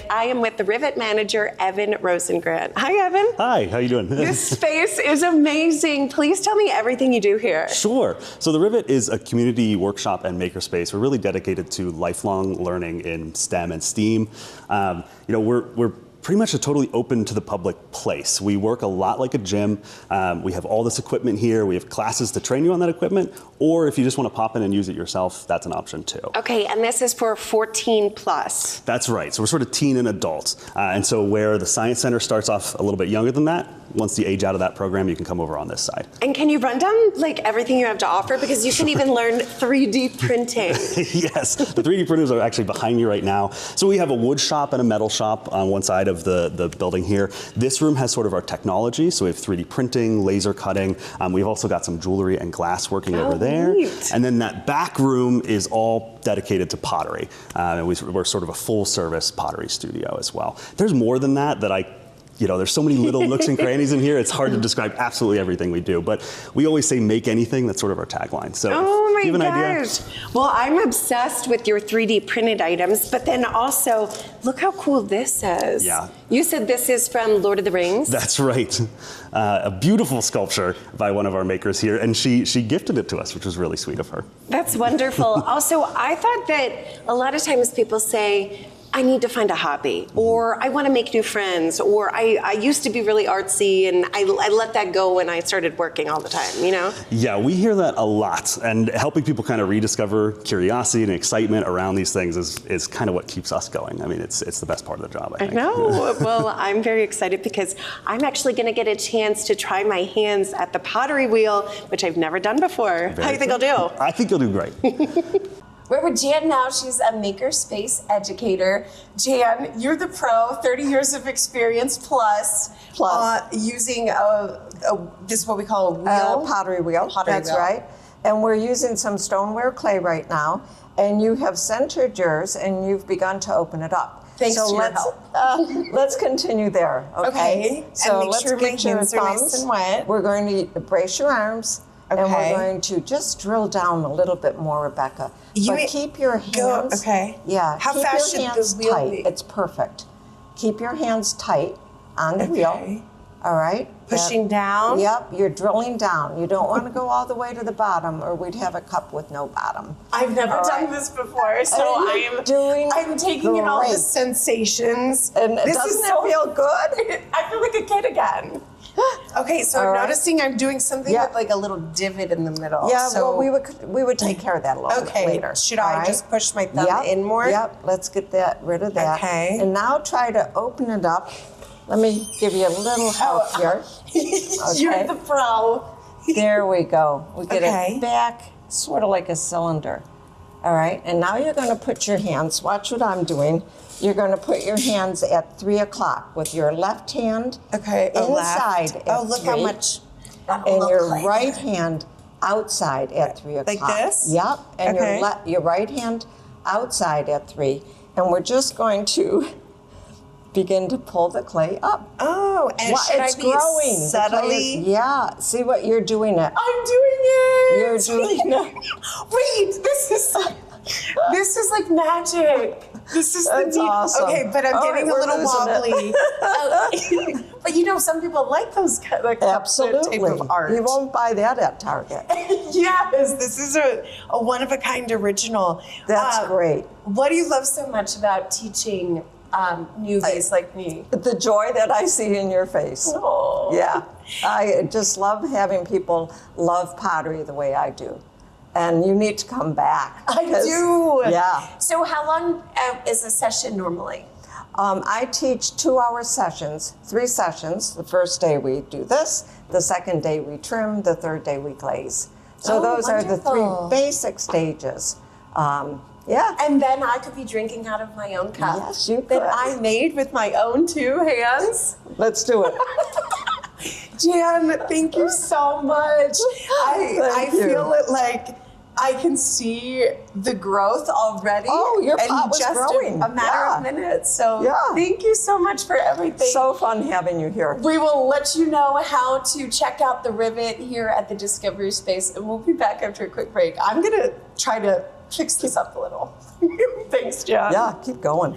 Rivet. I am with the Rivet manager, Evan Rosengrant. Hi, Evan. Hi, how you doing? This space is amazing. Please tell me everything you do here. Sure. So the Rivet is a community workshop and makerspace. We're really dedicated to lifelong learning in STEM and STEAM. We're pretty much a totally open to the public place. We work a lot like a gym. We have all this equipment here. We have classes to train you on that equipment, or if you just want to pop in and use it yourself, that's an option too. Okay, and this is for 14 plus. That's right. So we're sort of teen and adults. And so where the Science Center starts off a little bit younger than that, once you age out of that program, you can come over on this side. And can you run down like everything you have to offer? Because you can even learn 3D printing. Yes, the 3D printers are actually behind you right now. So we have a wood shop and a metal shop on one side of the building here. This room has sort of our technology. So we have 3D printing, laser cutting. We've also got some jewelry and glass working over there. Neat. And then that back room is all dedicated to pottery. And we're sort of a full service pottery studio as well. There's more than that there's so many little nooks and crannies in here, it's hard to describe absolutely everything we do. But we always say make anything, that's sort of our tagline. So oh if you have my an gosh. idea. Well, I'm obsessed with your 3D printed items, but then also, look how cool this is. Yeah. You said this is from Lord of the Rings? That's right. A beautiful sculpture by one of our makers here, and she gifted it to us, which was really sweet of her. That's wonderful. Also, I thought that a lot of times people say, I need to find a hobby, or I want to make new friends, or I used to be really artsy and I let that go when I started working all the time, you know? Yeah, we hear that a lot, and helping people kind of rediscover curiosity and excitement around these things is kind of what keeps us going. I mean, it's the best part of the job, I think. I know. Well, I'm very excited because I'm actually going to get a chance to try my hands at the pottery wheel, which I've never done before. How do you think I'll do? I think you'll do great. We're with Jan now. She's a makerspace educator. Jan, you're the pro, 30 years of experience plus. Using this is what we call a wheel. Pottery wheel, that's right. And we're using some stoneware clay right now. And you have centered yours and you've begun to open it up. Thanks to your help. Let's continue there, okay? So and let's sure get your thumbs. Nice and wet. We're going to brace your arms. Okay. And we're going to just drill down a little bit more, Rebecca. But keep your hands. Yeah. How keep fast your should hands the wheel tight. be? It's perfect. Keep your hands tight on the wheel. All right. Pushing down. Yep. You're drilling down. You don't want to go all the way to the bottom, or we'd have a cup with no bottom. I've never done this before, so I'm taking in all the sensations. And doesn't it feel good? I feel like a kid again. Okay, so I'm noticing I'm doing something with like a little divot in the middle. Yeah, so well, we would take care of that a little bit later. Should I just push my thumb in more? Yep, let's get rid of that. Okay. And now try to open it up. Let me give you a little help here. Okay. You're the pro. There we go. We get it back, sort of like a cylinder. All right, and now you're going to put your hands, watch what I'm doing. You're going to put your hands at 3 o'clock with your left hand inside at 3. Oh, look how much. And your right hand outside at 3 o'clock. Like this? Yep, and your right hand outside at 3. And we're just going to begin to pull the clay up. Oh, and it's growing subtly. See what you're doing it. I'm doing it. You're doing it. Wait, this is like magic. This is That's awesome. Okay, but I'm getting a little wobbly. But some people like those type of art. You won't buy that at Target. Yes, this is a one-of-a-kind original. That's great. What do you love so much about teaching newbies like me? The joy that I see in your face. Oh. Yeah. I just love having people love pottery the way I do. And you need to come back. I do. Yeah. So how long is a session normally? I teach 2-hour sessions, 3 sessions. The first day we do this. The second day we trim. The third day we glaze. So those are the 3 basic stages. Yeah. And then I could be drinking out of my own cup. Yes, you could. That I made with my own 2 hands. Let's do it. Jan, thank you so much. I feel it like I can see the growth already. Oh, your pot was growing. A matter of minutes. So thank you so much for everything. So fun having you here. We will let you know how to check out the Rivet here at the Discovery Space, and we'll be back after a quick break. I'm going to try to fix this up a little. Thanks, Jan. Yeah, keep going.